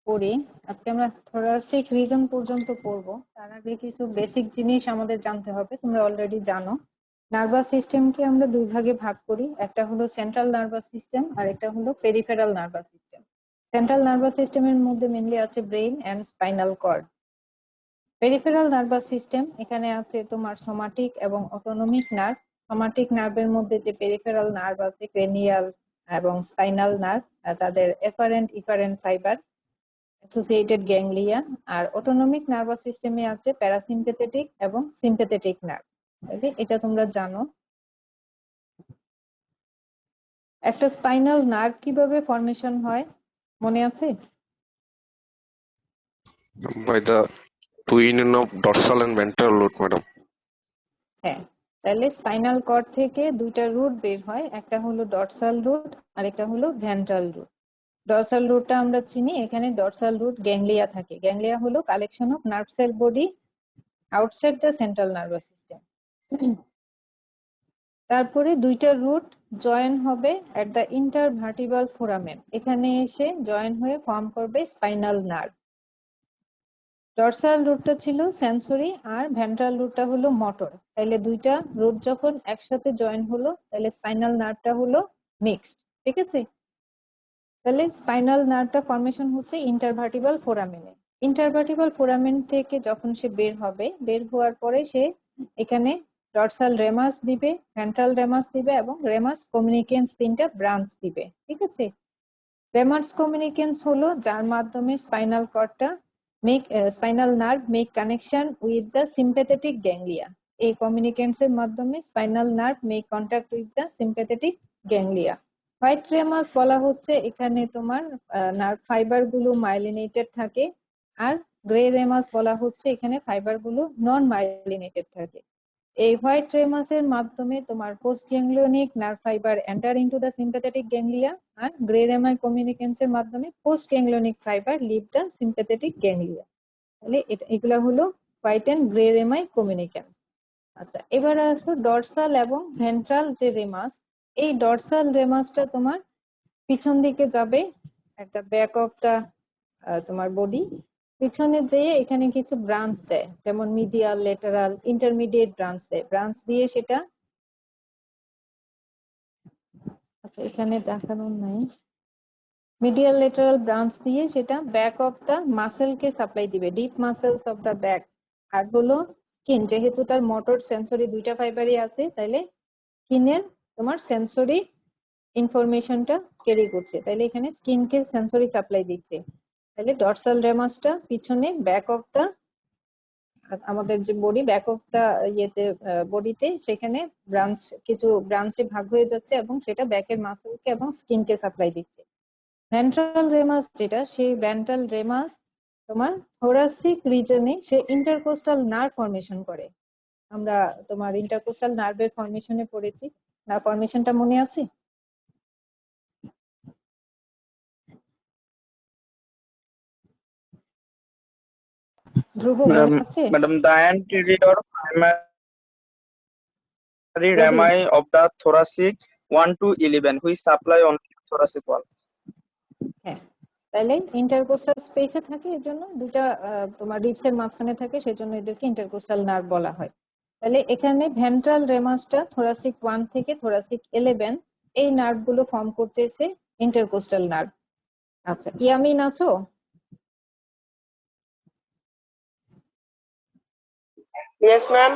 পড়ি। আজকে আমরা থোরাসিক রিজন পর্যন্ত পড়বো। তার আগে কিছু বেসিক জিনিস আমাদের জানতে হবে। তোমরা অলরেডি জানো নার্ভাস সিস্টেমকে আমরা দুই ভাগে ভাগ করি, একটা হলো সেন্ট্রাল নার্ভাস সিস্টেম আর একটা হলো peripheral nervous system. Central nervous সিস্টেমের মধ্যে মেইনলি আছে brain and spinal cord. Peripheral nervous system এখানে আছে তোমার সোমাটিক এবং অটোনমিক নার্ভ। সোমাটিক নার্ভের মধ্যে যে পেরিফেরাল নার্ভ আছে ক্রেনিয়াল এবং স্পাইনাল নার্ভ, তাদের afferent efferent fibre associated ganglia. আর অটোনমিক নার্ভাস সিস্টেমে আছে প্যারাসিম্পেথেটিক এবং সিম্পেথেটিক নার্ভ। এটা তোমরা জানো। একটা স্পাইনাল নার্ভ কিভাবে ফর্মেশন হয় মনে আছে? By the twinning of dorsal and ventral root, madam. হ্যাঁ, তাহলে স্পাইনাল কর্ড থেকে দুইটা রুট বের হয়, একটা হলো ডরসাল রুট আর একটা হলো ভেন্ট্রাল রুট। ডরসাল রুটটা আমরা চিনি, এখানে ডরসাল রুট গ্যাংলিয়া থাকে। গ্যাংলিয়া হলো collection of nerve cell body outside the central nervous system. তারপরে দুইটা রুট জয়েন হবে এট দ্য ইন্টারভার্টিবাল ফোরামেন, এখানে এসে জয়েন হয়ে ফর্ম করবে স্পাইনাল নার্ভ। ডরসাল রুটটা ছিল সেন্সরি আর ভেন্ট্রাল রুটটা হলো মোটর। তাহলে দুইটা রুট যখন একসাথে জয়েন হলো তাহলে স্পাইনাল নার্ভটা হলো মিক্সড। ঠিক আছে, তাহলে স্পাইনাল নার্ভটা ফর্মেশন হচ্ছে ইন্টারভার্টিবাল ফোরামেনে। ইন্টারভার্টিবাল ফোরামেন থেকে যখন সে বের হবে, বের হওয়ার পরে সে এখানে ডরসাল রেমাস দিবে, ভেন্ট্রাল রেমাস দিবে এবং রেমাস কমিউনিকেন্স তিনটা ব্রাঞ্চ দিবে। ঠিক আছে, রেমাস কমিউনিকেন্স হলো যার মাধ্যমে স্পাইনাল কর্ডটা spinal nerve make connection with the sympathetic ganglia. এই কমিউনিকেন্স এর মাধ্যমে spinal nerve make contact with the sympathetic ganglia. White ramus বলা হচ্ছে এখানে তোমার নার্ভ ফাইবার গুলো মাইলিনেটেড থাকে, আর গ্রে রেমাস বলা হচ্ছে এখানে ফাইবার গুলো নন মাইলিনেটেড থাকে। এই হোয়াইট রেমাসের মাধ্যমে তোমার post ganglionic nerve fibre enter into the sympathetic ganglia, আর গ্রে রেমাই কমিউনিকেন্স এর মাধ্যমে post ganglionic fibre leave the sympathetic ganglia. তাহলে এগুলা হলো white and grey rami communicans. আচ্ছা, এবার আসো ডরসাল এবং ভেন্ট্রাল যে রেমাস। এই ডরসাল রেমাসটা তোমার পিছন দিকে যাবে, একটা ব্যাক অফ দা তোমার বডি, পিছনে যেয়ে এখানে কিছু ব্রাঞ্চ দেয়, যেমন মিডিয়াল, লেটারাল, ইন্টারমিডিয়েট ব্রাঞ্চ দেয়। ব্রাঞ্চ দিয়ে সেটা, আচ্ছা এখানে দেখানো নাই, মিডিয়াল লেটারাল ব্রাঞ্চ দিয়ে সেটা ব্যাক অফ দা মাসেল কে সাপ্লাই দিবে, deep muscles of the back. আর হলো স্কিন, যেহেতু তার মোটর সেন্সরি দুইটা ফাইবারই আছে, তাইলে স্কিনের তোমার সেন্সরি ইনফরমেশনটা ক্যারি করছে, তাইলে এখানে স্কিনকে সেন্সরি সাপ্লাই দিচ্ছে। তাহলে ডরসাল রেমাসটা পিছনে ব্যাক অফ দা আমাদের যে বডি, ব্যাক অফ দা ইয়েতে বডিতে, সেখানে ব্রাঞ্চ কিছু ব্রাঞ্চে ভাগ হয়ে যাচ্ছে এবং সেটা ব্যাকের মাসেলকে এবং স্কিনকে সাপ্লাই দিচ্ছে। ভেন্ট্রাল রেমাস যেটা, সেই ভেন্ট্রাল রেমাস তোমার থোরাসিক রিজনে সে ইন্টারকোস্টাল নার্ভ ফর্মেশন করে। আমরা তোমার ইন্টারকোস্টাল নার্ভের ফর্মেশনে পড়েছি না, ফর্মেশনটা মনে আছে? ধ্রুব মনে আছে? Madam, the anterior primary Rabi, rami of the thoracic 1 to 11, which supply only thoracic wall. হ্যাঁ, তাহলে ইন্টারকোস্টাল স্পেসে থাকে, এর জন্য দুটা তোমার রিবস এর মাঝখানে থাকে, সেজন্য এদেরকে ইন্টারকোস্টাল নার্ভ বলা হয়। তাহলে এখানে ভেন্ট্রাল রেমাসটা থোরাসিক 1 থেকে থোরাসিক 11, এই নার্ভ গুলো ফর্ম করতেছে ইন্টারকোস্টাল নার্ভ। আচ্ছা, ইয়ামিন আছো? Yes, ma'am.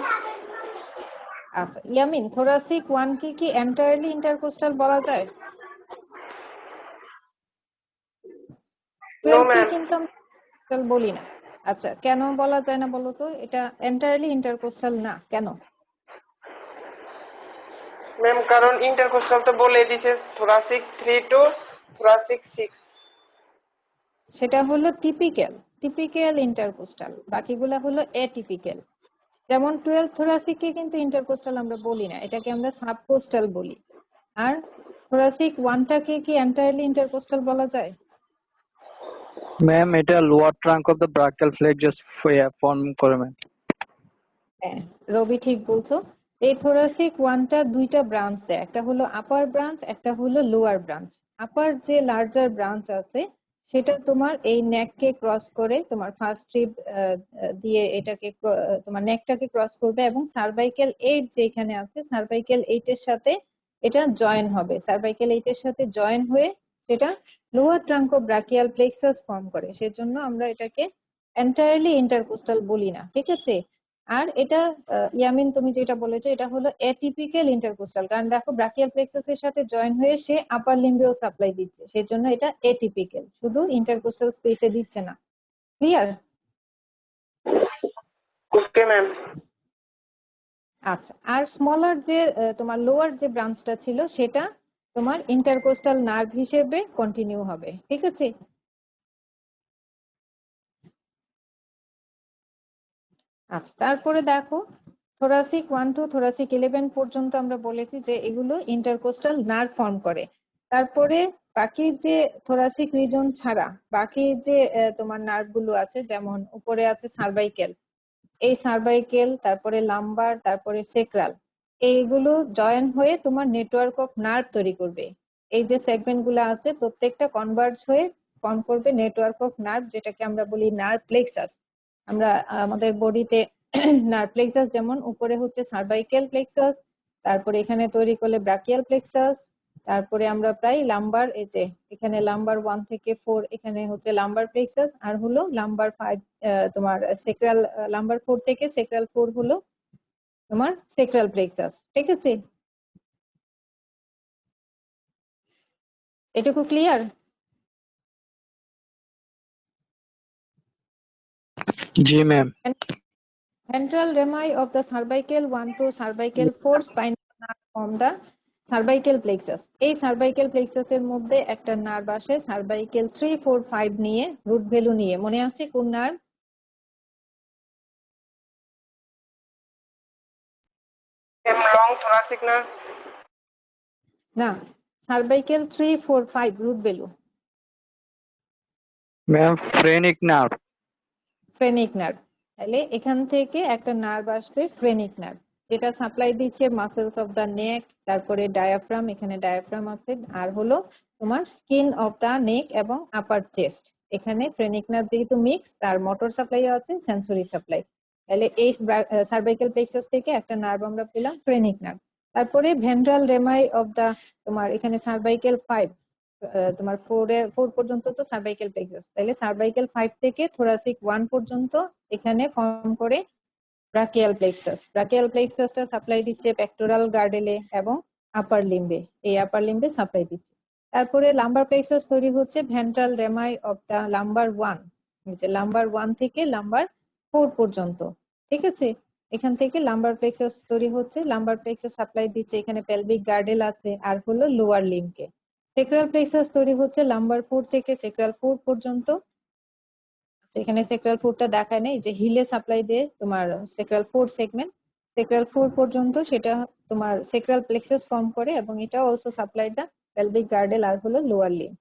আচ্ছা ইয়ামিন, থোরাসিক 1 কি এন্টায়ারলি ইন্টারকোস্টাল বলা যায়? No, 12 কে ma'am. কিন্তু আমরা বলি না। আচ্ছা, কেন বলা যায় না বলো তো? এটা এন্টায়ারলি ইন্টারকোস্টাল না কেন? ম্যাম, কারণ ইন্টারকোস্টাল তো বলে দিছে thoracic 3 to thoracic 6। সেটা হলো টিপিক্যাল ইন্টারকোস্টাল, বাকিগুলা হলো এটিপিক্যাল। যেমন 12 থোরাসিক কে কিন্তু ইন্টারকোস্টাল আমরা বলি না, এটাকে আমরা সাবকোস্টাল বলি। আর থোরাসিক 1টাকে কি এন্টায়ারলি ইন্টারকোস্টাল বলা যায়? ম্যাম, এটা lower trunk of the brachial ফ্লেক্সাস form করে ম্যাম। হ্যাঁ, রবি ঠিক বলছো। এই থোরাসিক 1টা দুইটা ব্রাঞ্চ দেয়, একটা হলো আপার ব্রাঞ্চ, একটা হলো লোয়ার ব্রাঞ্চ। আপার যে লার্জার ব্রাঞ্চ আছে সেটা তোমার এই নেককে ক্রস করে তোমার ফার্স্ট রিব দিয়ে এটাকে তোমার নেকটাকে ক্রস করবে এবং সার্ভাইকেল 8 যেখানে আছে সার্ভাইকেল 8 এর সাথে এটা জয়েন হবে। সার্ভাইকেল 8 এর সাথে জয়েন হয়ে সেটা lower trunk of brachial plexus form করে। সেজন্য আমরা এটাকে এন্টায়ারলি ইন্টারকোস্টাল বলি না, ঠিক আছে। আর এটা ইয়ামিন তুমি যেটা বলেছো এটা হলো এটিপিক্যাল ইন্টারকোস্টাল, কারণ দেখো ব্রাকিয়াল প্লেক্সাস এর সাথে জয়েন হয়ে সে আপার লিম্বেও সাপ্লাই দিচ্ছে, সেজন্য এটা এটিপিক্যাল, শুধু ইন্টারকোস্টাল স্পেসে দিচ্ছে না। ক্লিয়ার? Okay ma'am. আচ্ছা, আর স্মলার যে তোমার লোয়ার যে ব্রাঞ্চটা ছিল সেটা তোমার ইন্টারকোস্টাল নার্ভ হিসেবে কন্টিনিউ হবে, ঠিক আছে। আচ্ছা, তারপরে দেখো থোরাসিক 1 টু থোরাসিক 11 পর্যন্ত আমরা বলেছি যে এগুলো ইন্টারকোস্টাল নার্ভ ফর্ম করে। তারপরে বাকি যে থোরাসিক রিজন ছাড়া বাকি যে তোমার নার্ভ গুলো আছে, যেমন উপরে আছে সার্ভাইকেল, এই সার্ভাইকেল, তারপরে লাম্বার, তারপরে সেক্রাল, এইগুলো জয়েন হয়ে তোমার নেটওয়ার্ক অফ নার্ভ তৈরি করবে। এই যে সেগমেন্ট গুলো আছে প্রত্যেকটা কনভার্জ হয়ে ফর্ম করবে নেটওয়ার্ক অফ নার্ভ, যেটাকে আমরা বলি নার্ভ প্লেক্সাস। আমরা আমাদের বডিতে নার্ভ প্লেক্সাস যেমন উপরে হচ্ছে সার্ভাইকেল প্লেক্সাস, তারপরে এখানে তৈরি করলে ব্রাকিয়াল প্লেক্সাস, তারপরে আমরা প্রায় লাম্বার, এই যে এখানে লাম্বার 1 থেকে 4 এখানে হচ্ছে লাম্বার প্লেক্সাস, আর হলো লাম্বার 5 তোমার সেক্রাল, লাম্বার 4 থেকে সেক্রাল 4 হলো তোমার সেক্রাল প্লেক্সাস, ঠিক আছে। এটুকু ক্লিয়ার? जी ma'am. Ventral rami of the cervical 1 to cervical 4 spinal nerve from the cervical plexus. এই cervical plexus এর মধ্যে একটা নার্ভ আসে cervical 3, 4, 5 নিয়ে, রুট ভ্যালু নিয়ে। মনে আছে কোন নার্ভ? লং থোরাসিক না? না, cervical 3, 4, 5 root value. Ma'am phrenic nerve. Phrenic nerve. তাহলে এখান থেকে একটা নার্ভ আসবে ফ্রেনিক নার্ভ, যেটা সাপ্লাই দিচ্ছে মাসেলস অফ দা নেক, তারপরে ডায়াফ্রাম, এখানে ডায়াফ্রাম আছে, আর হলো তোমার স্কিন অফ দা নেক এবং আপার চেস্ট। এখানে ফ্রেনিক নার্ভ যেহেতু মিক্স, তার মোটর সাপ্লাই আছে, সেন্সরি সাপ্লাই। তাহলে এই সার্ভাইকাল প্লেক্সাস থেকে একটা নার্ভ আমরা পেলাম ফ্রেনিক নার্ভ। তারপরে ভেন্ট্রাল রেমাই অফ দা তোমার এখানে সার্ভাইকাল 5, তোমার 4 পর্যন্ত তো সার্ভাইকাল প্লেক্সাস, তাহলে সার্ভাইকাল 5 থেকে থোরাসিক 1 পর্যন্ত এখানে ফর্ম করে ব্রাকিয়াল প্লেক্সাস। ব্রাকিয়াল প্লেক্সাসটা সাপ্লাই দিচ্ছে পেক্টোরাল গার্ডেলে এবং আপার লিম্বে, এই আপার লিম্বে সাপ্লাই দিচ্ছে। তারপরে লাম্বার প্লেক্সাস তৈরি হচ্ছে ventral rami of the lumbar 1, যে লাম্বার 1 থেকে লাম্বার 4 পর্যন্ত, ঠিক আছে। এখান থেকে লাম্বার প্লেক্সাস তৈরি হচ্ছে, লাম্বার প্লেক্সাস সাপ্লাই দিচ্ছে এখানে পেলভিক গার্ডেল আছে আর হলো লোয়ার লিম্বকে। সেক্রাল প্লেক্সাস তৈরি হচ্ছে লাম্বার 4 থেকে সেক্রাল 4 পর্যন্ত। এখানে সেক্রাল 4টা দেখায় নাই, যে হিলে সাপ্লাই দিয়ে তোমার সেক্রাল 4 সেগমেন্ট, সেক্রাল 4 পর্যন্ত সেটা তোমার সেক্রাল প্লেক্সাস ফর্ম করে এবং এটা অলসো সাপ্লাই দা পেলভিক গার্ডেল আর হলো লোয়ার লিম্ব।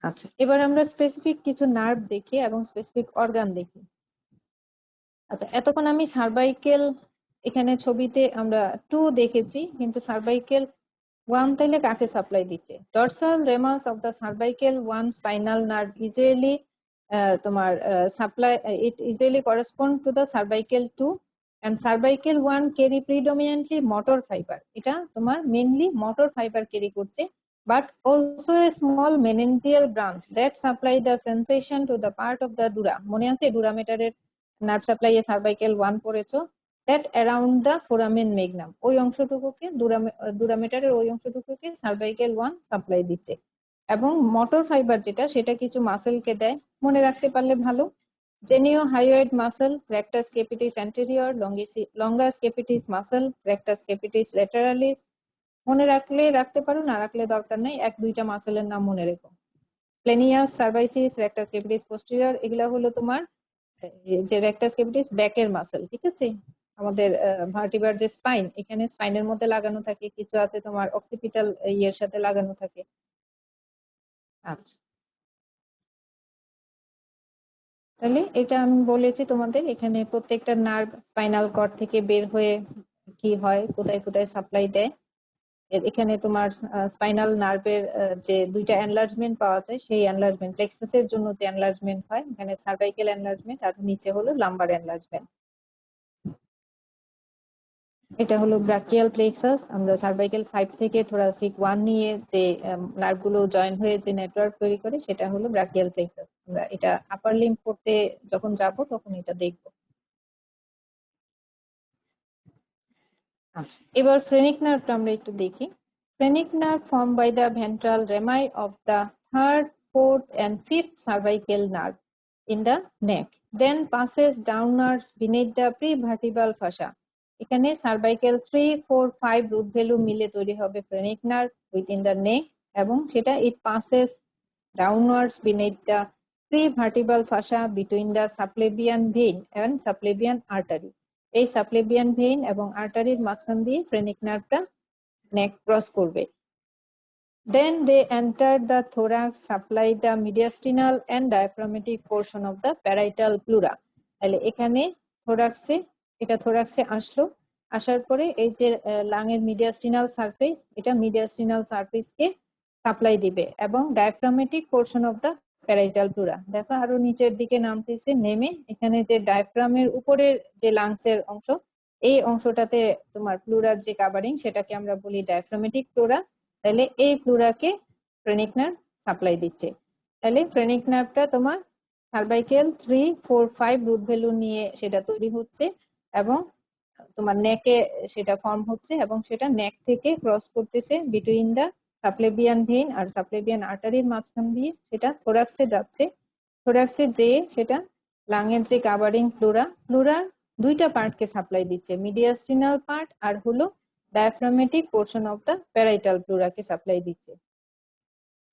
আচ্ছা, এবার আমরা স্পেসিফিক কিছু নার্ভ দেখি এবং স্পেসিফিক অর্গান দেখি। আচ্ছা, এতক্ষণ আমি সার্ভাইকেল, এখানে ছবিতে আমরা 2 দেখেছি, কিন্তু সার্ভাইকেল 1 তাইলে কাকে সাপ্লাই দিচ্ছে? Dorsal ramus of the cervical 1 spinal nerve usually তোমার supply, it usually correspond to the cervical 2 and cervical 1 carry predominantly motor fiber, এটা তোমার মেইনলি মোটর ফাইবার ক্যারি করছে, but also a small meningeal branch that supply the sensation to the part of the dura. মনে আছে ডুরামেটারের nerve supply a cervical 1 পড়েছো, that around the foramen magnum, ওই অংশটুকুকে ডুরামেটারের ওই অংশটুকুকে cervical 1 supply দিচ্ছে। এবং motor fibre যেটা, সেটা কিছু মাসেলকে দেয়, মনে রাখতে পারলে ভালো। Geniohyoid muscle, rectus capitis anterior, longus capitis muscle, rectus capitis lateralis. মনে রাখলে রাখতে পারো, না রাখলে দরকার নেই, 1-2টা মাসেলের নাম মনে রেখো। স্প্লেনিয়াস, সার্ভাইসিস, রেক্টাস ক্যাপিটিস পোস্টেরিয়র, এগুলা হলো তোমার যে রেক্টাস ক্যাপিটিস ব্যাকের মাসেল, ঠিক আছে। আমাদের ভার্টিবার যে স্পাইন, এখানে স্পাইনের মধ্যে লাগানো থাকে, কিছু আছে তোমার অক্সিপিটাল ইয়ের সাথে লাগানো থাকে। আচ্ছা, তাহলে এটা আমি বলেছি তোমাদের, এখানে প্রত্যেকটা নার্ভ স্পাইনাল কর্ড থেকে বের হয়ে কি হয়, কোথায় কোথায় সাপ্লাই দেয়, এখানে তোমার স্পাইনাল নার্ভের যে দুইটা এনলার্জমেন্ট পাওয়া যায়, সেই এনলার্জমেন্ট প্লেক্সাসের জন্য যে এনলার্জমেন্ট হয়, এখানে সার্ভাইকেল এনলার্জমেন্ট আর নিচে হলো লাম্বার এনলার্জমেন্ট। এটা হলো ব্রাকিয়াল প্লেক্সাস। আমরা সার্ভাইকেল 5 থেকে থোরাসিক 1 নিয়ে যে নার্ভগুলো জয়েন হয়ে যে নেটওয়ার্ক তৈরি করে, সেটা হলো ব্রাকিয়াল প্লেক্সাস। আমরা এটা আপার লিম্ব পড়তে যখন যাব তখন এটা দেখব। আচ্ছা, এবার ফ্রেনিক নার্ভটা আমরা একটু দেখি। Phrenic nerve formed by the ventral rami of the third, fourth, and fifth cervical nerve in the neck, then passes downwards beneath the prevertebral fascia. এখানে cervical 3, 4, 5 root value মিলে তৈরি হবে phrenic nerve within the neck, এবং সেটা it passes downwards beneath the prevertebral fascia between the subclavian vein and subclavian artery. এই subclavian vein এবং আর্টারির মাঝখান দিয়ে phrenic nerveটা neck cross করবে। Then they enter the thorax, supply the mediastinal and diaphragmatic portion of the parietal pleura. তাহলে এখানে থোরাক্সে, এটা থোরাক্সে আসলো, আসার পরে এই যে লাংয়ের মিডিয়াস্টিনাল সারফেস, এটা মিডিয়াস্টিনাল সারফেসকে সাপ্লাই দিবে, এবং diaphragmatic portion of the parietal pleura. দেখো আরো নিচের দিকে নামতেছে, নেমে এখানে যে ডায়াফ্রামের উপরের যে লাংসের অংশ, এই অংশটাতে তোমার প্লুরার যে কাভারিং, সেটাকে আমরা বলি ডায়াফ্রামেটিক প্লুরা। তাহলে এই প্লুরাকে ফ্রেনিক নার্ভ সাপ্লাই দিচ্ছে। তাহলে ফ্রেনিক নার্ভটা তোমার সার্ভাইকেল 3, 4, 5 রুট ভ্যালু নিয়ে সেটা তৈরি হচ্ছে, এবং তোমার নেকে সেটা ফর্ম হচ্ছে, এবং সেটা নেক থেকে ক্রস করতেছে বিটুইন দা সাবক্লেভিয়ান ভেইন আর সাবক্লেভিয়ান আর্টারির মাঝখান দিয়ে সেটা থোরাক্সে যাচ্ছে। থোরাক্সে যেয়ে সেটা লাংয়ের যে কাভারিং প্লুরার দুইটা পার্টকে সাপ্লাই দিচ্ছে, মিডিয়াস্টিনাল পার্ট আর হলো diaphragmatic portion of the parietal প্লুরাকে সাপ্লাই দিচ্ছে,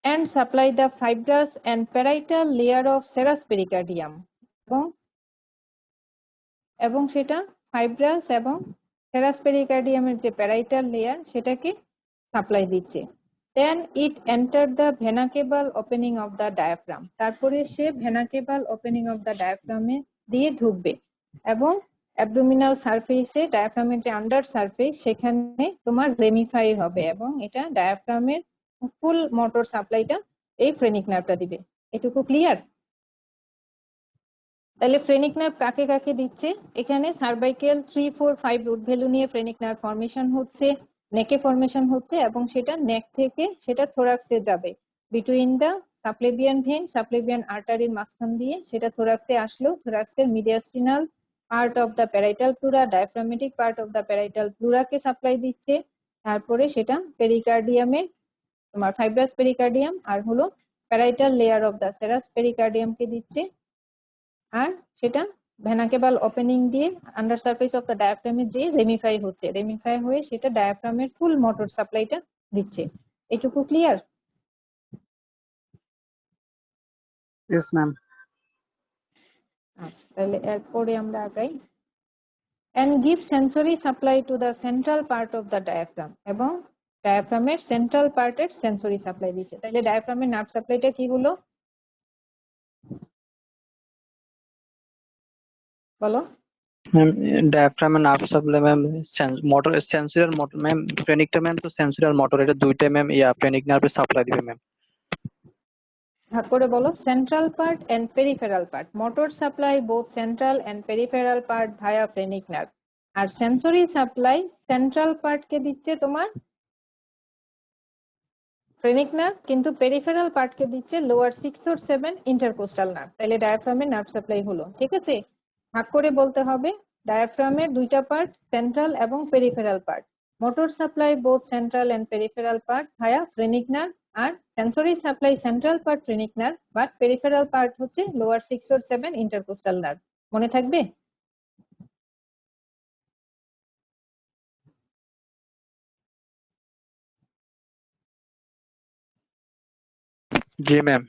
and supply the fibrous and parietal layer of serous pericardium, এবং সেটা ফাইব্রাস এবং সেরাস পেরিকার্ডিয়ামের যে প্যারাইটাল লেয়ার, সেটাকে সাপ্লাই দিচ্ছে। Then it enter the vena কেবল ওপেনিং অফ দ্য ডায়াফ্রাম, তারপরে সে ভেনা কেবল ওপেনিং অফ দ্য ডায়াফ্রামে দিয়ে ঢুকবে, এবং অ্যাবডোমিনাল সারফেসে ডায়াফ্রামের যে আন্ডার সারফেস, সেখানে তোমার রেমিফাই হবে, এবং এটা ডায়াফ্রামের ফুল মোটর সাপ্লাইটা এই ফ্রেনিক নার্ভটা দিবে। এটুকু ক্লিয়ার? তাহলে ফ্রেনিক নার্ভ কাকে কাকে দিচ্ছে? এখানে সার্ভাইকেল 3, 4, 5 রুট ভ্যালু নিয়ে ফ্রেনিক নার্ভ ফর্মেশন হচ্ছে, নেকে ফর্মেশন হচ্ছে, এবং সেটা নেক থেকে সেটা থোরাক্সে যাবে, between the subclavian vein subclavian আর্টারির মাঝখান দিয়ে সেটা থোরাক্সে আসলো। থোরাক্সের mediastinal part of the parietal pleura, diaphragmatic part of the parietal প্লুরাকে সাপ্লাই দিচ্ছে, তারপরে সেটা পেরিকার্ডিয়ামে তোমার ফাইব্রাস পেরিকার্ডিয়াম আর হলো parietal layer of the serous পেরিকার্ডিয়ামকে দিচ্ছে, আর সেটা ভেনা কেবল ওপেনিং দিয়ে আন্ডার সারফেস অফ দ্য ডায়াফ্রামে যে রেমিফাই হচ্ছে, রেমিফাই হয়ে সেটা ডায়াফ্রামের ফুল মোটর সাপ্লাইটা দিচ্ছে। এটুকু ক্লিয়ার? Yes, ma'am. আচ্ছা, তাহলে এরপরে আমরা আগাই। and give sensory supply to the central part of the diaphragm, এবং ডায়াফ্রামের সেন্ট্রাল পার্টের সেন্সরি সাপ্লাই দিচ্ছে। তাহলে ডায়াফ্রামের নার্ভ সাপ্লাইটা কি হলো বলো? Diaphragm and nerve supply, ma'am. Motor, sensory motor, ma'am. Phrenic টা ma'am তো sensory আর motor, এটা দুইটা ma'am phrenic nerve সাপ্লাই দিবে ma'am। ভাগ করে বলো। Central part and peripheral part. Motor supply both central and peripheral part via phrenic nerve, আর sensory supply central পার্টকে দিচ্ছে তোমার ফ্রেনিক নার্ভ, কিন্তু পেরিফেরাল পার্টকে দিচ্ছে লোয়ার 6 or 7 ইন্টারকোস্টাল নার্ভ। তাহলে ডায়াফ্রামের নার্ভ সাপ্লাই হলো, ঠিক আছে? ভাগ করে বলতে হবে, ডায়াফ্রামের দুইটা পার্ট, সেন্ট্রাল এবং peripheral part. Motor supply both central and peripheral part via phrenic nerve, আর sensory supply central part phrenic nerve, but peripheral part হচ্ছে লোয়ার 6 or 7 ইন্টারকোস্টাল নার্ভ। মনে থাকবে? জি ম্যাম।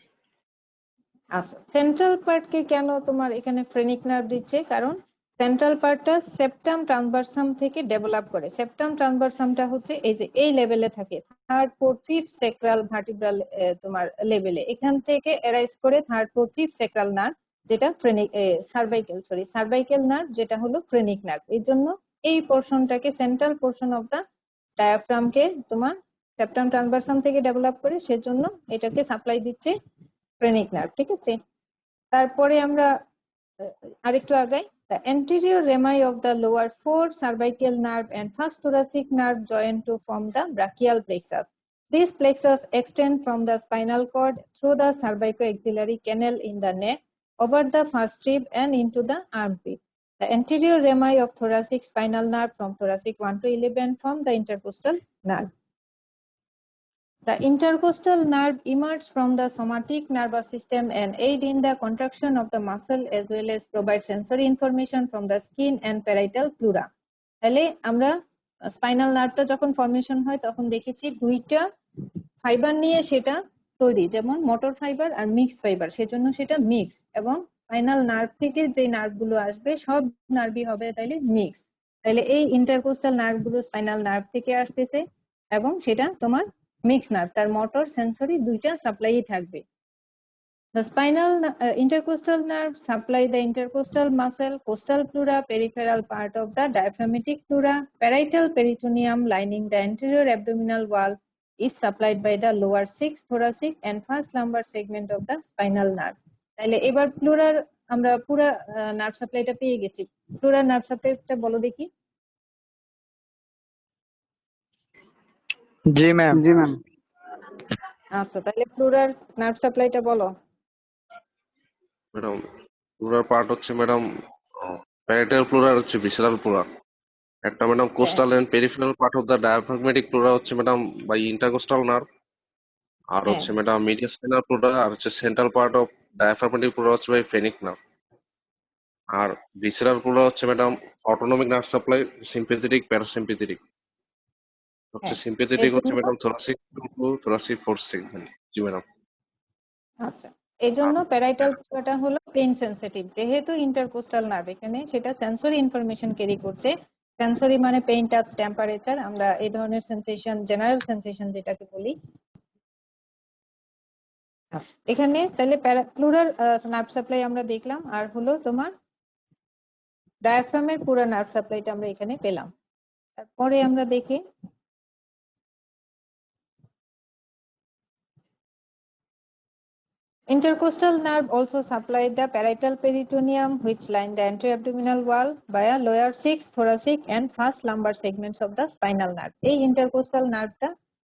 আচ্ছা, সেন্ট্রাল পার্টকে কেন তোমার এখানে ফ্রেনিক নার্ভ দিচ্ছে? কারণ সেন্ট্রাল পার্টটা সেপ্টাম ট্রান্সভার্সাম থেকে ডেভেলপ করে। সেপ্টাম ট্রান্সভার্সামটা হচ্ছে এই যে এই লেভেলে থাকে, third, fourth, fifth sacral vertebral তোমার লেভেলে। এখান থেকে এরাইজ করে third, fourth, fifth sacral nerve, যেটা ফ্রেনিক সার্ভাইকেল নার্ভ, যেটা হলো ফ্রেনিক নার্ভ। এই জন্য এই পোর্শনটাকে সেন্ট্রাল পোর্শন অফ দা ডায়াফ্রামকে তোমার সেপ্টাম ট্রান্সভার্সাম থেকে ডেভেলপ করে, সেজন্য এটাকে সাপ্লাই দিচ্ছে ফ্রেনিক নার্ভ। ঠিক আছে, তারপরে আমরা আরেকটু আগাই। The anterior rami of the lower four cervical nerve and first thoracic nerve join to form the brachial plexus. These plexus extend from the spinal cord through the cervicoaxillary canal in the neck, over the first rib and into the armpit. The anterior rami of thoracic spinal nerve from thoracic 1 to 11 form the intercostal nerve. The intercostal nerve emerges from the somatic nervous system and aid in the contraction of the muscle as well as provide sensory information from the skin and parietal pleura. তাহলে আমরা spinal নার্ভটা যখন formation হয় তখন দেখেছি দুইটা fibre নিয়ে সেটা তৈরি, যেমন মোটর ফাইবার আর মিক্স ফাইবার, সেজন্য সেটা মিক্স। এবং স্পাইনাল নার্ভ থেকে যে নার্ভগুলো আসবে সব নার্ভই হবে তাইলে মিক্স। তাহলে এই ইন্টারকোস্টাল নার্ভগুলো স্পাইনাল নার্ভ থেকে আসতেছে এবং সেটা তোমার মিক্স নার্ভ, তার মোটর সেন্সরি দুইটা সাপ্লাই থাকবে। The spinal intercostal nerve supply the intercostal muscle, costal pleura, peripheral part of the diaphragmatic pleura, parietal peritoneum lining the anterior abdominal wall is supplied by the lower 6 thoracic and first lumbar segment of the spinal nerve. তাহলে এবার প্লুরার আমরা পুরো nerve সাপ্লাইটা পেয়ে গেছি। প্লুরার nerve সাপ্লাইটা বলো দেখি। জি ম্যাম। আচ্ছা, তাহলে প্লুরার নার্ভ সাপ্লাইটা বলো। ম্যাডাম প্লুরার পার্ট হচ্ছে ম্যাডাম প্যারাইটাল প্লুরার হচ্ছে ভিসেরাল প্লুরার, একটা madam costal and peripheral part of the diaphragmatic pleura হচ্ছে ম্যাডাম বাই ইন্টারকোস্টাল নার্ভ, আর হচ্ছে ম্যাডাম মিডিয়াস্পাইনাল প্লুরা, আর হচ্ছে central part of diaphragmatic pleura হচ্ছে বাই ফেনিক নার্ভ, আর ভিসেরাল প্লুরা হচ্ছে madam autonomic nerve supply sympathetic parasympathetic. হচ্ছে sympathetic হচ্ছে madam thoracic 2 to thoracic 4 segment. জি ম্যাডাম। আচ্ছা, এই জন্য প্যারাইটাল প্লুরাটা হলো পেইন সেনসিটিভ, যেহেতু ইন্টারকোস্টাল নার্ভ এখানে সেটা সেন্সরি ইনফরমেশন ক্যারি করছে। সেন্সরি মানে পেইন, টাচ, টেম্পারেচার, আমরা এই ধরনের সেন্সেশন, জেনারেল সেন্সেশন যেটাকে বলি। এখানে তাহলে প্লুরাল নার্ভ সাপ্লাই আমরা দেখলাম, আর হলো তোমার ডায়াফ্রামের পুরো নার্ভ সাপ্লাইটা আমরা এখানে পেলাম। তারপরে আমরা দেখি intercostal nerve also supply the parietal peritoneum which line the anteroabdominal wall via lower 6 thoracic and first lumbar segments of the spinal nerve. এই intercostal নার্ভটা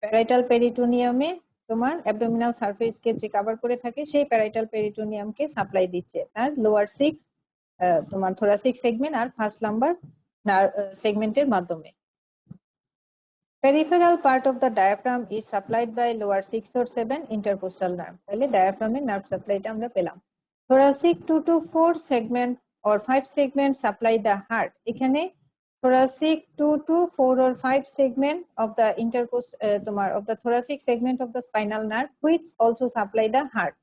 প্যারাইটাল পেরিটোনিয়ামে তোমার অ্যাবডোমিনাল সারফেস কে যে কভার করে থাকে সেই প্যারাইটাল পেরিটোনিয়ামকে সাপ্লাই দিচ্ছে তার লোয়ার 6 তোমার thoracic segment আর first lumber সেগমেন্টের মাধ্যমে। Peripheral part of the diaphragm is supplied by lower 6 or 7 intercostal nerve. তাহলে ডায়াফ্রামের নার্ভ সাপ্লাইটা আমরা পেলাম। Thoracic 2 to 4 segment or 5 segment supply the heart. এখানে thoracic 2 to 4 or 5 segment of the of the thoracic segment of the spinal nerve which also supply the heart.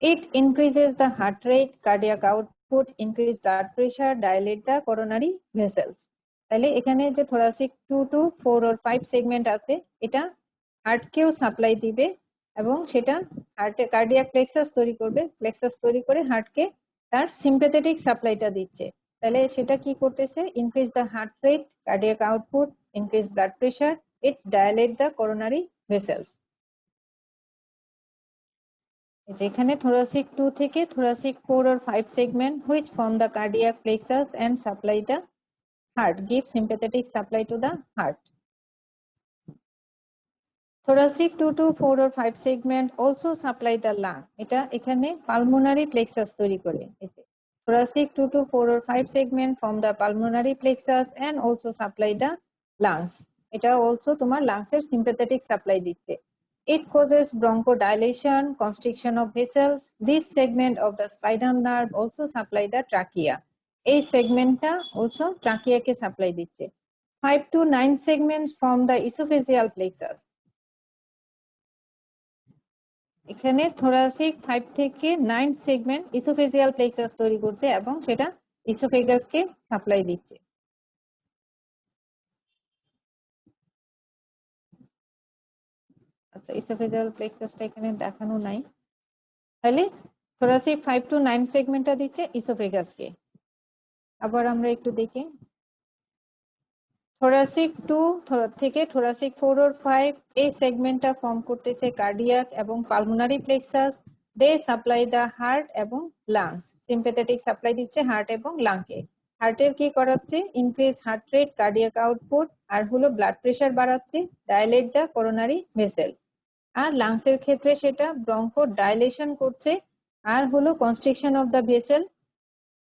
It increases the heart rate, cardiac output, increase blood pressure, dilate the coronary vessels. তাহলে এখানে যে thoracic 2 to 4 or 5 segment আছে এটা হার্টকেও supply দিবে এবং সেটা হার্টে cardiac plexus তৈরি করবে, প্লেক্সাস তৈরি করে হার্টকে তার সিম্প্যাথেটিক সাপ্লাইটা দিচ্ছে। তাহলে সেটা কি করতেছে? Increase the heart rate, cardiac output, increase blood pressure, it dilate the coronary vessels. যেখানে thoracic 2 থেকে thoracic 4 or 5 segment which form the cardiac plexus and supply the heart, give sympathetic supply to the heart. Thoracic 2 to 4 or 5 segment also supply the lung. এটা এখানে pulmonary plexus তৈরি করে। Thoracic 2 to 4 or 5 segment form the pulmonary plexus and also supply the lungs. এটা also তোমার lungs এর sympathetic supply দিচ্ছে। It causes bronchodilation, constriction of vessels. This segment of the spinal nerve also supply the trachea. এই সেগমেন্টটা also trachea কে supply দিচ্ছে। 5 to 9 segments form the esophageal plexus. এখানে thoracic 5 থেকে 9 segment esophageal plexus তৈরি করছে এবং সেটা esophagus কে supply দিচ্ছে। আচ্ছা, esophageal plexusটা এখানে দেখানো নাই। তাহলে thoracic 5 to 9 সেগমেন্টটা দিচ্ছে esophagus কে। আবার আমরা একটু দেখি থোরাসিক 2 থেকে থোরাসিক 4 or 5 এই সেগমেন্টটা ফর্ম করতেছে কার্ডিয়াক এবং pulmonary plexus. They supply the heart এবং লাংস। সিম্প্যাথেটিক সাপ্লাই দিচ্ছে হার্ট এবং লাংকে। হার্টের কি করাচ্ছে? Increase heart rate, cardiac output, আর হলো ব্লাড প্রেশার বাড়াচ্ছে, ডাইলেট দা করোনারি ভেসেল। আর লাংসের ক্ষেত্রে সেটা ব্রঙ্কো ডাইলেশন করছে আর হলো constriction of the vessel.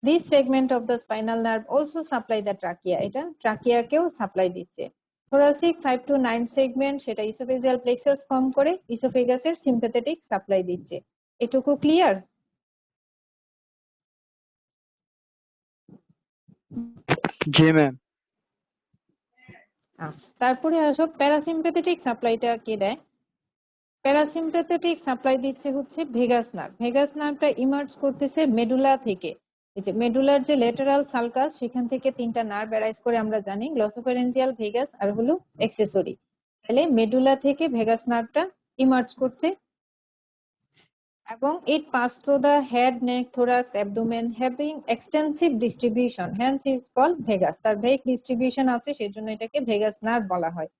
This segment of the spinal nerve also supply the trachea. এটা ট্রাকিয়াকেও সাপ্লাই দিচ্ছে। thoracic 5 to 9 সেগমেন্ট সেটা ইসোফেজিয়াল প্লেক্সাস ফর্ম করে ইসোফেগাসের সিম্প্যাথেটিক সাপ্লাই দিচ্ছে। এটুকু ক্লিয়ার? জি ম্যাম। আচ্ছা, তারপরে আসো প্যারাসিম্প্যাথেটিক সাপ্লাইটা কে দেয়? প্যারাসিম্প্যাথেটিক সাপ্লাই দিচ্ছে হচ্ছে ভেগাস নার্ভ। ভেগাস নার্ভটা ইমার্জ করতেছে মেডুলা থেকে। এই যে মেডুলার যে ল্যাটারাল সালকাস, সেখান থেকে তিনটা নার্ভ অ্যারাইজ করে আমরা জানি, গ্লসোফারেঞ্জিয়াল, ভেগাস আর হলো অ্যাক্সেসরি। তাহলে মেডুলা থেকে ভেগাস নার্ভটা ইমার্জ করছে এবং it pass through the head, neck, thorax, abdomen having extensive distribution, hence is called vagus. তার ভেগ ডিস্ট্রিবিউশন আছে, সেজন্য এটাকে ভেগাস নার্ভ বলা হয়।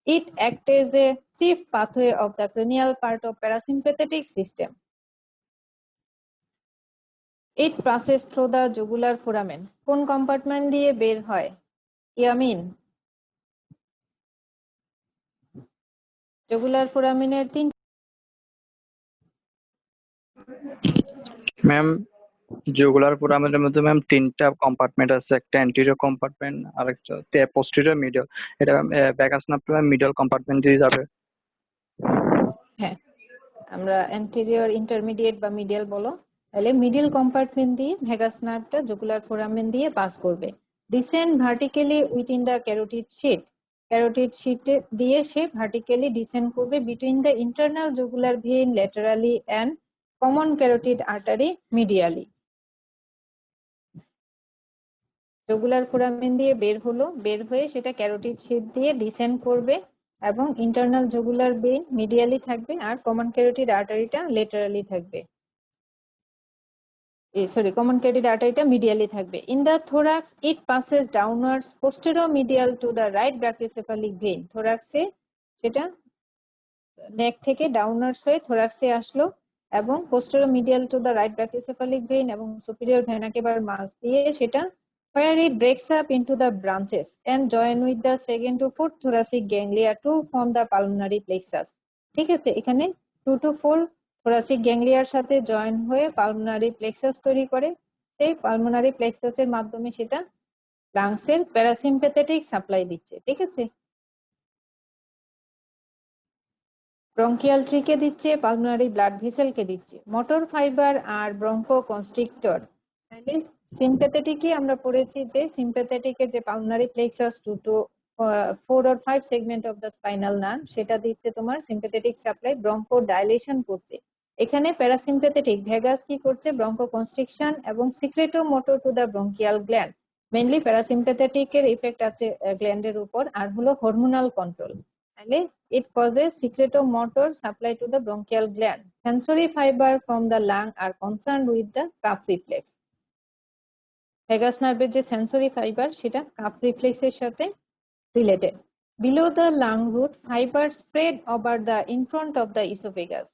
It acts as a chief pathway of the cranial part of parasympathetic system. It passes through the jugular foramen. কোন compartment দিয়ে বের হয়? ইয়ামিন, জুগুলার ফোরামিনের তিন ম্যাম জুগুলার ফোরামের মধ্যে ম্যাম তিনটা কম্পার্টমেন্ট আছে, একটা অ্যান্টেরিয়র কম্পার্টমেন্ট আর একটা পোস্টেরিয়র মিডিয়াল। এটা ভ্যাগাস নার্ভ মিডল কম্পার্টমেন্ট দিয়ে যাবে। হ্যাঁ, আমরা অ্যান্টেরিয়র, ইন্টারমিডিয়েট বা মিডিয়াল বলো। তাহলে মিডল কম্পার্টমেন্ট দিয়ে ভেগাস নার্ভটা জুগুলার ফোরামেন দিয়ে পাস করবে। Descend vertically within the carotid sheath. Carotid sheath দিয়ে সে ভার্টিক্যালি ডিসেন্ড করবে between the internal jugular vein laterally and common carotid artery medially. Jugular foramen দিয়ে বের হলো, বের হয়ে সেটা ক্যারোটিড শিট দিয়ে ডিসেন্ড করবে এবং ইন্টারনাল জুগুলার ভেইন মিডিয়ালি থাকবে আর কমন ক্যারোটিড আর্টারিটা লেটারালি থাকবে। কমন ক্যারোটিড আর্টারিটা মিডিয়ালি থাকবে। In the thorax it passes downwards posteromedial to the right brachiocephalic vein. থোরাক্সে সেটা নেক থেকে ডাউনওয়ার্ডস হয়ে থোরাক্সে আসলো এবং posteromedial to the right brachiocephalic vein এবং সুপিরিয়র ভেনা কেভার মাস দিয়ে সেটা where it breaks up into the branches and join with the second to fourth thoracic ganglia to form the pulmonary plexus. ঠিক আছে, এখানে 2 to 4 thoracic গ্যাংলিয়ার সাথে join হয়ে পালমোনারি প্লেক্সাস তৈরি করে। সেই পালমোনারি প্লেক্সাসের মাধ্যমে সেটা লাংসের প্যারাসিম্প্যাথেটিক সাপ্লাই দিচ্ছে। ঠিক আছে, ব্রঙ্কিয়াল ট্রিকে দিচ্ছে, পালমোনারি ব্লাড ভেসেলকে দিচ্ছে, মোটর ফাইবার আর ব্রঙ্কো কনস্ট্রিক্টর। তাহলে সিম্প্যাথেটিকই আমরা পড়েছি যে সিম্প্যাথেটিকে যে pulmonary plexus 2 to 4 or 5 segment of the spinal nerve, সেটা দিচ্ছে তোমার সিম্প্যাথেটিক সাপ্লাই, ব্রঙ্কো ডাইলেশন করছে। এখানে প্যারাসিম্প্যাথেটিক ভেগাস কি করছে? ব্রঙ্কো কনস্ট্রিকশন এবং secretomotor to the bronchial gland. Mainly প্যারাসিম্প্যাথেটিকের ইফেক্ট আছে গ্ল্যান্ডের উপর আর হলো হরমোনাল কন্ট্রোল। তাহলে it causes secretomotor supply to the bronchial gland. Sensory fiber from the lung are concerned with the cup reflex. Vagus নার্ভের যে সেন্সরি ফাইবার সেটা কাপ রিফ্লেক্সের সাথে related. Below the lung root fiber spread over the in front of the esophagus.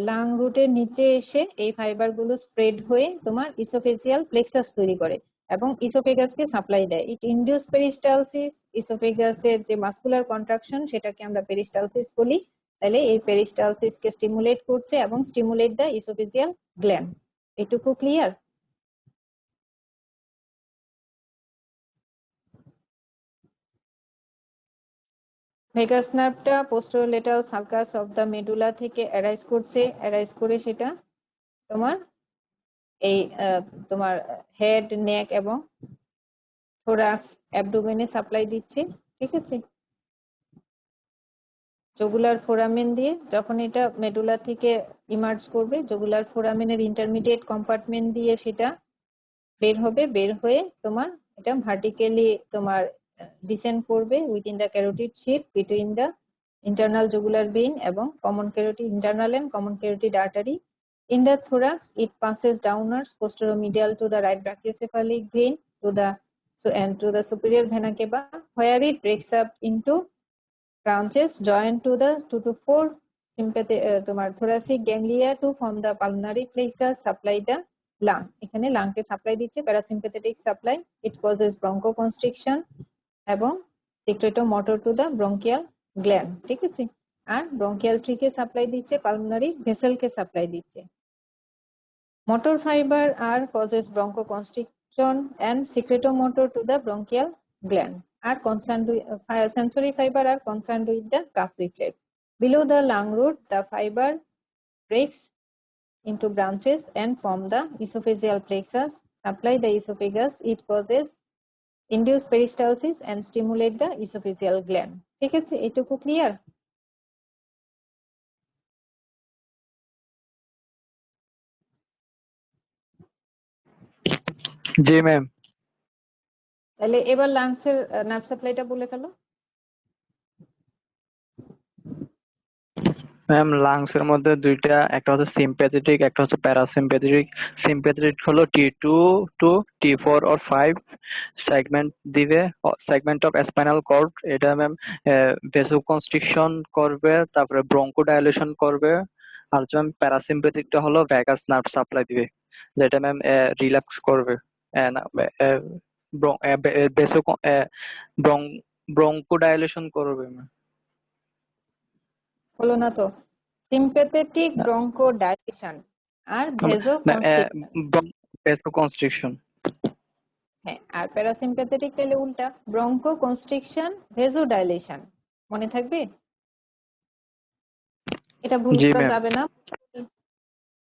Lung রুটের নিচে এসে এই fibre গুলো স্প্রেড হয়ে তোমার ইসোফেজিয়াল প্লেক্সাস তৈরি করে এবং ইসোফেগাসকে সাপ্লাই দেয়। ইট ইনডিউস পেরিস্টালসিস। ইসোফেগাসের যে মাসকুলার কন্ট্রাকশন সেটাকে আমরা পেরিস্টালসিস বলি। তাহলে এই পেরিস্টালসিসকে স্টিমুলেট করছে এবং স্টিমুলেট দ্য ইসোফেজিয়াল গ্ল্যান্ড। এটুকু ক্লিয়ার? ভেগাস নার্ভটা posterolateral sulcus of the medulla থেকে অ্যারাইজ করছে, অ্যারাইজ করে সেটা তোমার এই তোমার হেড, নেক এবং থোরাক্স, অ্যাবডোমেনে সাপ্লাই দিচ্ছে। ঠিক আছে, জুগুলার ফোরামেন দিয়ে যখন এটা মেডুলা থেকে ইমার্জ করবে, জুগুলার ফোরামেনের ইন্টারমিডিয়েট কম্পার্টমেন্ট দিয়ে সেটা বের হবে, বের হয়ে তোমার এটা ভার্টিক্যালি তোমার ডিসেন্ড করবে within the carotid sheath between the internal jugular vein এবং common carotid internal and common carotid artery. In the thorax, it passes downwards posteromedial to the right brachiocephalic vein to the So and to the superior vena cava, where it breaks up into branches joined to the 2 to 4 তোমার thoracic ganglia to form the pulmonary plexus supply the lung. এখানে lung কে supply দিচ্ছে parasympathetic supply, it causes bronchoconstriction এবং secretomotor to the bronchial gland, ঠিক আছে। আর bronchial tree কে supply দিচ্ছে, pulmonary vessel কে supply দিচ্ছে। Motor fiber are causes bronchoconstriction and secretomotor to the bronchial gland. Are concerned with sensory fiber are concerned with the cuff reflex. Below the lung root, the fiber breaks into branches and form the esophageal plexus. Supply the esophagus. It causes induced peristalsis and stimulate the esophageal gland. ঠিক আছে, এটুকু clear? জি ma'am. তাহলে এবার লাংসের nerve সাপ্লাইটা বলে ফেলো। Ma'am lungs এর মধ্যে দুইটা, একটা হচ্ছে সিম্প্যাথেটিক, একটা হচ্ছে প্যারাসিম্প্যাথেটিক। সিম্প্যাথেটিক হলো T2 to T4 or 5 segment দিবে, সেগমেন্ট অফ স্পাইনাল কর্ড। এটা ম্যাম ভেসোকনস্ট্রিকশন করবে, তারপরে ব্রঙ্কো ডাইলেশন করবে। আর ম্যাম প্যারাসিম্প্যাথিকটা হলো ভ্যাগাস নার্ভ সাপ্লাই দিবে, যেটা ম্যাম রিল্যাক্স করবে, ব্রঙ্কো ডাইলেশন করবে ম্যাম। হলো না তো? সিম্প্যাথেটিক ব্রঙ্কো ডাইলেশন আর ভেসোকনস্ট্রিকশন। হ্যাঁ, আর প্যারাসিম্প্যাথেটিক তাহলে উল্টা, ব্রঙ্কো কনস্ট্রিকশন ভেসো ডাইলেশন। মনে থাকবে? এটা ভুল জি করা ম্যাম। যাবে না।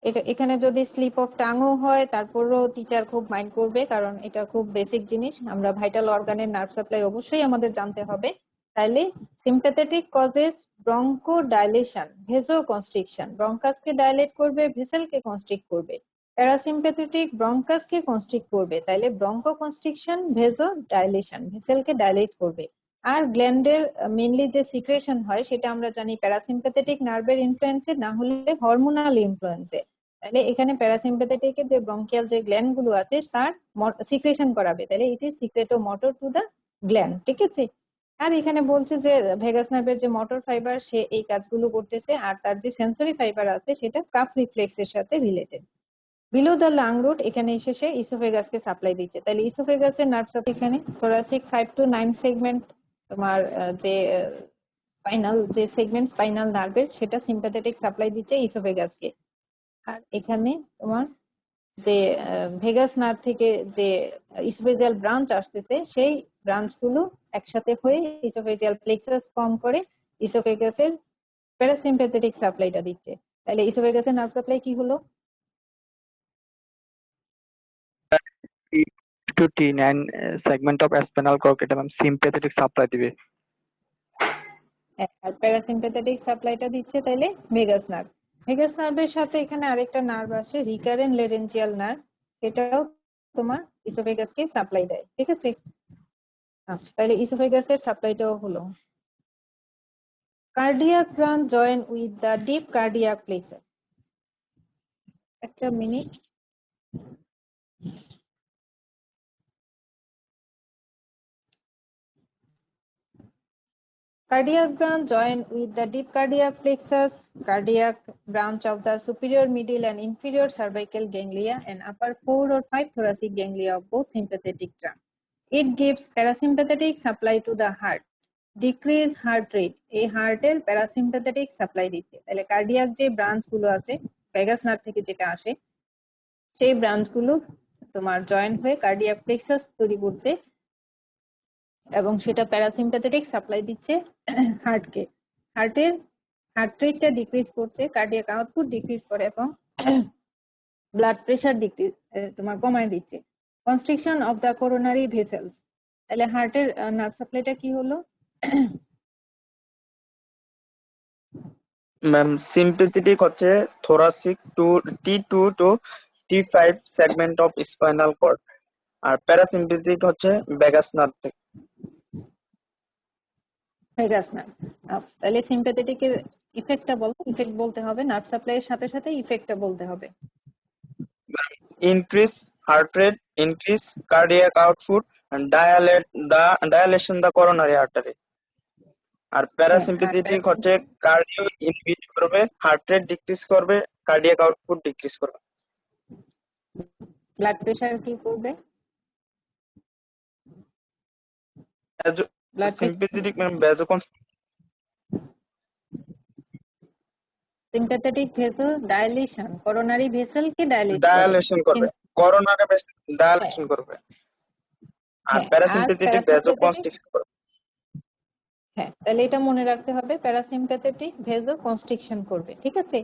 এটা এখানে যদি স্লিপ অফ টাংও হয় তারপরেও টিচার খুব মাইন্ড করবে, কারণ এটা খুব বেসিক জিনিস। আমরা ভাইটাল অর্গানের নার্ভ সাপ্লাই অবশ্যই আমাদের জানতে হবে। তাইলে sympathetic causes bronchodilation, vasoconstriction. ব্রঙ্কাসকে ডাইলেট করবে, ভেসেলকে কনস্ট্রিক্ট করবে। প্যারাসিম্প্যাথেটিক ব্রঙ্কাসকে কনস্ট্রিক্ট করবে, তাইলে ব্রঙ্কো কনস্ট্রিকশন, ভেসো ডাইলেশন, ভেসেলকে ডাইলেট করবে। আর গ্ল্যান্ডের মেইনলি যে সিক্রেশন হয় সেটা আমরা জানি প্যারাসিম্প্যাথেটিক নার্ভের ইনফ্লুয়েন্সে, না হলে হরমোনাল ইনফ্লুয়েন্সে। তাহলে এখানে প্যারাসিম্প্যাথেটিকের যে ব্রঙ্কিয়াল যে গ্ল্যান্ড গুলো আছে তার সিক্রেশন করাবে, তাহলে it is secretomotor to the gland, ঠিক আছে। আর এখানে বলছে যে ভেগাস নার্ভের যে মোটর ফাইবার সে এই কাজগুলো করতেছে, আর তার যে সেন্সরি ফাইবার আছে সেটা কাফ রিফ্লেক্সের সাথে related. Below the lung root, এখানে এসে সে ইসোফেগাসকে সাপ্লাই দিচ্ছে। তাহলে ইসোফেগাসের নার্ভ সাপ্লাই এখানে থোরাসিক 5 to 9 সেগমেন্ট তোমার যে স্পাইনাল যে সেগমেন্ট স্পাইনাল নার্ভের সেটা সিম্প্যাথেটিক সাপ্লাই দিচ্ছে ইসোফেগাসকে। আর এখানে তোমার যে ভেগাস নার্ভ থেকে যে ইসোফেজিয়াল ব্রাঞ্চ আসতেছে সেই ব্রাঞ্চ গুলো একসাথে হয়ে ইসোফেজিয়াল প্লেক্সাস ফর্ম করে ইসোফেগাসের প্যারাসিম্প্যাথেটিক সাপ্লাইটা দিচ্ছে। তাহলে ইসোফেগাসের নার্ভ সাপ্লাই কি হলো? to T9 segment of spinal cord, এটা ম্যাম সিম্প্যাথেটিক সাপ্লাই দিবে। আর প্যারাসিম্প্যাথেটিক সাপ্লাইটা দিচ্ছে তাইলে ভেগাস নার্ভ। ভেগাস নার্ভের সাথে এখানে আরেকটা নার্ভ আছে রিকারেন্ট লেরেঞ্জিয়াল নার্ভ, সেটাও তোমার ইসোফেগাসকে সাপ্লাই দেয়, ঠিক আছে। আচ্ছা, তাহলে ইসোফেগাসের সাপ্লাইটাও হলো। Cardiac branch join with the deep cardiac plexus. একটা minute. Cardiac branch join with the deep cardiac plexus, cardiac branch of the superior, middle and inferior cervical ganglia and upper 4 or 5 thoracic ganglia of both sympathetic trunk. It gives parasympathetic supply to the heart. Decrease heart rate, এই হার্টের parasympathetic supply দিচ্ছে। তাহলে cardiac যে branch গুলো আছে Vegas nerve থেকে যেটা আসে সেই ব্রাঞ্চ গুলো তোমার জয়েন হয়ে কার্ডিয়াক প্লেক্সাস তৈরি করছে এবং সেটা প্যারাসিম্প্যাথেটিক সাপ্লাই দিচ্ছে হার্টকে। হার্টের হার্ট রেটটা ডিক্রিজ করছে, কার্ডিয়াক আউটপুট ডিক্রিজ করে এবং ব্লাড প্রেশার ডিক্রিজ তোমার কমায় দিচ্ছে। Constriction of the coronary vessels, তাহলে হার্টের নার্ভ সাপ্লাইটা কি হলো? ম্যাম সিম্প্যাথেটিক হচ্ছে thoracic to T2 to T5 segment of spinal cord, আর প্যারাসিম্প্যাথেটিক হচ্ছে ভেগাস নার্ভ থেকে। Vagus nerve. আচ্ছা, তাহলে সিম্প্যাথেটিকের ইফেক্টটা বলো। ইফেক্ট বলতে হবে, নার্ভ সাপ্লাইয়ের সাথে সাথে ইফেক্টটা বলতে হবে। Increase heart rate, increase cardiac output and dilation the coronary artery. আর প্যারাসিম্পেথেটিক হচ্ছে কার্ডিও ইনহিবিট করবে, হার্ট রেট ডিক্রিজ করবে, কার্ডিয়াক আউটপুট ডিক্রিজ করবে। ব্লাড প্রেশার কি করবে? ব্লাড সিম্পেথেটিক মানে sympathetic vessel dilation, coronary vessel কে ডাইলেশন করবে, করোনারি ভেসেল ডাইলেশন করবে। আর প্যারাসিম্পেথেটিক ভেসোকনস্ট্রিকশন করবে। হ্যাঁ, তাহলে এটা মনে রাখতে হবে, প্যারাসিম্প্যাথেটিক ভেসোকনস্ট্রিকশন করবে, ঠিক আছে।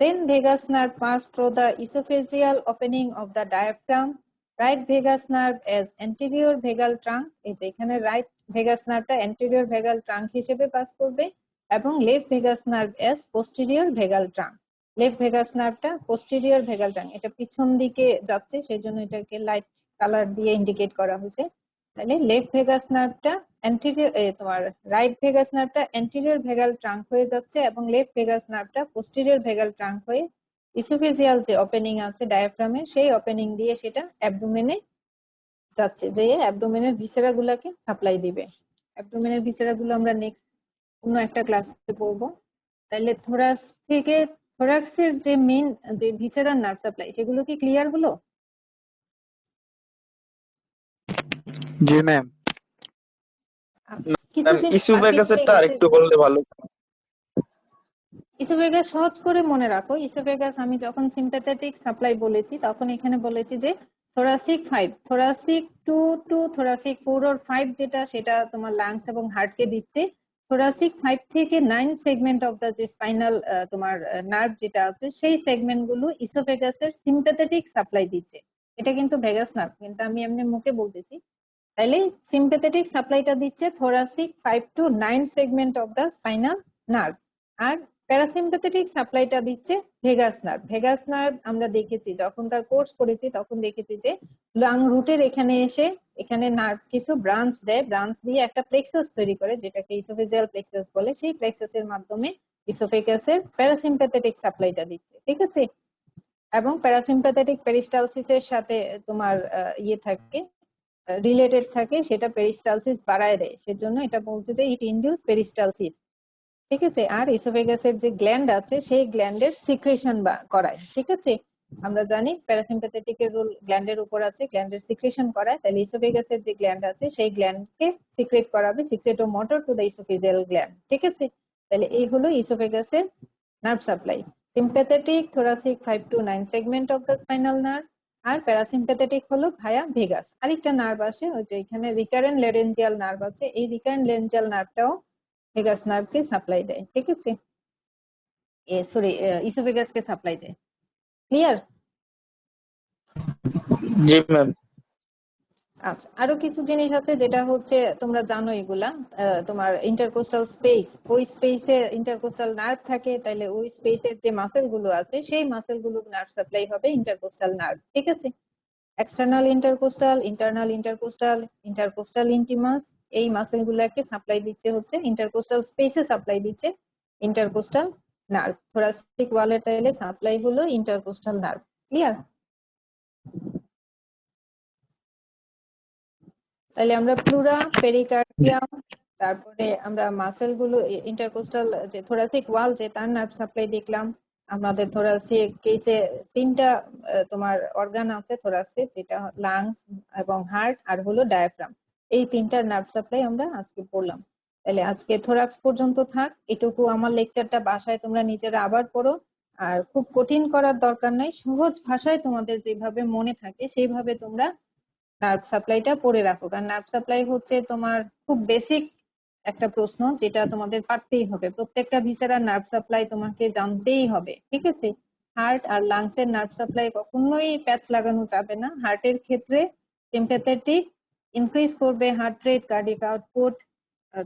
Then vagus nerve pass through the esophageal opening of the diaphragm. Right vagus nerve as anterior vagal trunk, এই যে এখানে রাইট ভেগাস নার্ভটা anterior vagal trunk হিসেবে পাস করবে, এবং left vagus nerve as posterior vagal trunk। Left vagus নার্ভটা posterior vagal trunk, এটা পিছন দিকে যাচ্ছে, সেজন্য এটাকে লাইট কালার দিয়ে ইন্ডিকেট করা হয়েছে। তাহলে লেফট ভেগাস নার্ভটা অ্যান্টেরিয়র, তোমার রাইট ভেগাস নার্ভটা অ্যান্টেরিয়র ভেগাল ট্রাঙ্ক হয়ে যাচ্ছে, এবং লেফট ভেগাস নার্ভটা পোস্টেরিয়র ভেগাল ট্রাঙ্ক হয়ে ইসোফেজিয়াল যে ওপেনিং আছে ডায়াফ্রামে, সেই ওপেনিং দিয়ে সেটা অ্যাবডোমেনে যাচ্ছে, যে অ্যাবডোমেনের ভিসেরা গুলাকে সাপ্লাই দিবে। অ্যাবডোমেনের ভিসেরা গুলো আমরা নেক্সট অন্য একটা ক্লাসে পড়বো। তাহলে থোরাস থেকে থোরাক্সের যে মেইন যে ভিসেরাল নার্ভ সাপ্লাই, সেগুলো কি ক্লিয়ার হলো? জি ম্যাম। ইসোফেগাসেরটা আরেকটু বললে ভালো। ইসোফেগাস সহজ করে মনে রাখো। ইসোফেগাস আমি যখন সিম্প্যাথেটিক সাপ্লাই বলেছি, তখন এখানে বলেছি যে thoracic 5, thoracic 2 to thoracic 4 or 5 যেটা, সেটা তোমার লাংস এবং হার্টকে দিচ্ছে। থোরাসিক 5 থেকে 9 সেগমেন্ট অফ দা যে স্পাইনাল তোমার নার্ভ যেটা আছে, সেই সেগমেন্ট গুলো ইসোফেগাসের সিম্প্যাথেটিক সাপ্লাই দিচ্ছে। এটা কিন্তু ভেগাস নার্ভ, কিন্তু আমি এমনি মুখে বলতেছি। তাহলে সিম্প্যাথেটিক সাপ্লাইটা দিচ্ছে thoracic 5 to 9 segment of the spinal nerve, আর প্যারাসিম্প্যাথেটিক সাপ্লাইটা দিচ্ছে ভেগাস নার্ভ। ভেগাস নার্ভ আমরা দেখেছি যখন তার কোর্স করেছি, তখন দেখেছি যে লাং রুটের এখানে এসে এখানে নার্ভ কিছু ব্রাঞ্চ দেয়, ব্রাঞ্চ দিয়ে একটা প্লেক্সাস তৈরি করে, যেটাকে ইসোফেজিয়াল প্লেক্সাস বলে। সেই প্লেক্সাসের মাধ্যমে ইসোফেগাসের প্যারাসিম্প্যাথেটিক সাপ্লাইটা দিচ্ছে, ঠিক আছে। এবং প্যারাসিম্প্যাথেটিক পেরিস্টালসিসের সাথে তোমার ইয়ে থাকে, রিলেটেড থাকে, সেটা পেরিস্টালসিস বাড়ায় দেয়, সেজন্য এটা বলছে যে ইট ইনডিউস পেরিস্টালসিস, ঠিক আছে। আর ইসোফেগাসের যে গ্ল্যান্ড আছে, সেই গ্ল্যান্ডের সিক্রেশন করায়, ঠিক আছে। আমরা জানি প্যারাসিম্প্যাথেটিকের রোল গ্ল্যান্ডের উপর আছে, গ্ল্যান্ডের সিক্রেশন করায়। তাহলে ইসোফেগাসের যে গ্ল্যান্ড আছে, সেই গ্ল্যান্ডকে সিক্রেট করাবে, secretomotor to the oesophageal gland, ঠিক আছে। তাহলে এই হলো ইসোফেগাসের nerve supply. Sympathetic thoracic 5 to 9 segment of the spinal nerve, আর প্যারাসিম্প্যাথেটিক হলো ভায়া ভেগাস। আরেকটা নার্ভ আসে, ওই যে এখানে রিকারেন্ট ল্যারেঞ্জিয়াল নার্ভ আছে, এই রিকারেন্ট ল্যারেঞ্জিয়াল নার্ভটাও ভেগাস নার্ভকে সাপ্লাই দেয়, ঠিক আছে। সরি, ইসোফেগাসকে সাপ্লাই দেয়। ক্লিয়ার? জি ম্যাম। আচ্ছা, আরো কিছু জিনিস আছে যেটা হচ্ছে তোমরা জানো এগুলা। তোমার ইন্টারকোস্টাল স্পেস, ওই স্পেসে ইন্টারকোস্টাল নার্ভ থাকে, তাহলে ওই স্পেসের যে মাসেল গুলো আছে, সেই মাসেল গুলো নার্ভ সাপ্লাই হবে ইন্টারকোস্টাল নার্ভ, ঠিক আছে। External intercostal, internal intercostal, intercostal intimus, এই মাসেল গুলাকে সাপ্লাই দিচ্ছে হচ্ছে ইন্টারকোস্টাল স্পেসে সাপ্লাই দিচ্ছে ইন্টারকোস্টাল নার্ভ। থোরাসিক ওয়ালের তাহলে সাপ্লাই হলো ইন্টারকোস্টাল নার্ভ। ক্লিয়ার? তাহলে আমরা প্লুরা, পেরিকার্ডিয়াম, তারপরে আমরা মাসেল গুলো ইন্টারকোস্টাল যে থোরাসিক ওয়াল যে তার নার্ভ সাপ্লাই দেখলাম। আমাদের থোরাসিক কেসে তিনটা তোমার অর্গান আছে থোরাসিক, যেটা লাংস এবং হার্ট আর হলো ডায়াফ্রাম। এই তিনটার নার্ভ সাপ্লাই আমরা আজকে পড়লাম। তাহলে আজকে থোরাক্স পর্যন্ত থাক, এটুকু। আমার লেকচারটা বাসায় তোমরা নিজেরা আবার পড়ো, আর খুব কঠিন করার দরকার নাই, সহজ ভাষায় তোমাদের যেভাবে মনে থাকে সেইভাবে তোমরা নার্ভ সাপ্লাইটা পড়ে রাখো। কারণ নার্ভ সাপ্লাই হচ্ছে তোমার খুব বেসিক একটা প্রশ্ন, যেটা তোমাদের পারতেই হবে। প্রত্যেকটা ভিসেরার নার্ভ সাপ্লাই তোমাকে জানতেই হবে, ঠিক আছে। হার্ট আর লাংস এর নার্ভ সাপ্লাই কখনোই প্যাচ লাগানো যাবে না। হার্টের ক্ষেত্রে সিম্প্যাথেটিক ইনক্রিজ করবে হার্ট রেট, কার্ডিয়াক আউটপুট,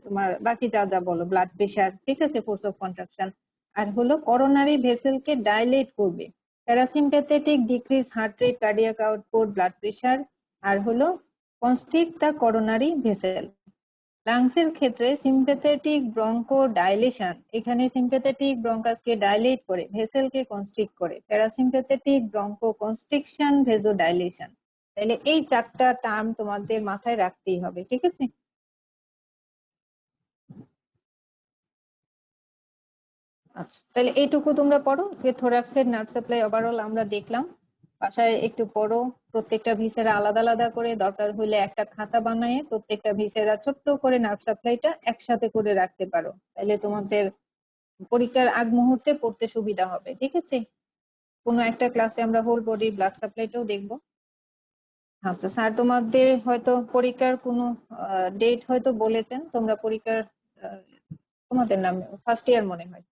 তোমার বাকি যা যা বলো, ব্লাড প্রেশার, ঠিক আছে, ফোর্স অফ কন্ট্রাকশন। আর হলো করোনারি ভেসেলকে ডাইলেট করবে। Parasympathetic decrease heart rate, cardiac output, blood pressure, আর হলো কনস্ট্রিক্ট দ্য করোনারি ভেসেল। লাংসের ক্ষেত্রে সিম্প্যাথেটিক ব্রঙ্কো ডাইলেশন, এখানে সিম্প্যাথেটিক ব্রঙ্কাসকে ডাইলেট করে ভেসেলকে কনস্ট্রিক্ট করে। Parasympathetic bronchoconstriction, vasodilation. তাহলে এই 4টা টার্ম তোমাদের মাথায় রাখতেই হবে, ঠিক আছে? আচ্ছা, তাহলে এইটুকু তোমরা পড়ো যে থোরাক্সের নার্ভ সাপ্লাই ওভারঅল আমরা দেখলাম। বাসায় একটু পড়ো, প্রত্যেকটা ভিসেরা আলাদা আলাদা করে, দরকার হলে একটা খাতা বানিয়ে প্রত্যেকটা ভিসেরা ছোট্ট করে নার্ভ সাপ্লাইটা একসাথে করে রাখতে পারো, তাহলে তোমাদের পরীক্ষার আগ মুহূর্তে পড়তে সুবিধা হবে, ঠিক আছে? কোনো একটা ক্লাসে আমরা হোল বডি ব্লাড সাপ্লাইটাও দেখবো। আচ্ছা স্যার, তোমাদের হয়তো পরীক্ষার কোনো ডেট হয়তো বলেছেন, তোমরা পরীক্ষার তোমাদের নাম ফার্স্ট ইয়ার মনে হয়।